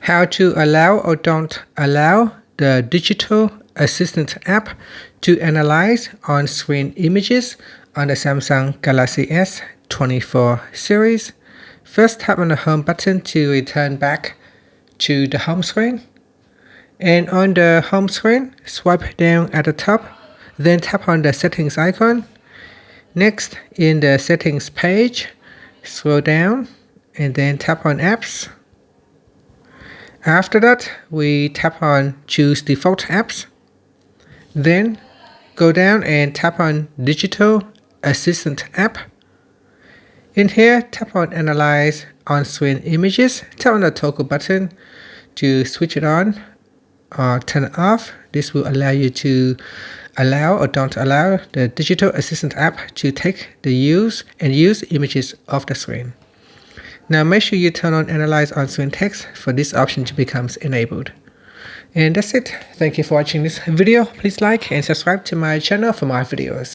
How to allow or don't allow the digital assistant app to analyze on-screen images on the Samsung Galaxy S24 series. First, tap on the home button to return back to the home screen. And on the home screen, swipe down at the top, then tap on the settings icon. Next, in the settings page, scroll down and then tap on apps. After that, we tap on choose default apps. Then go down and tap on digital assistant app. In here, tap on analyze on-screen images. Tap on the toggle button to switch it on or turn it off. This will allow you to allow or don't allow the digital assistant app to take the use images off the screen. Now make sure you turn on Analyze on-screen text for this option to become enabled. And that's it. Thank you for watching this video. Please like and subscribe to my channel for more videos.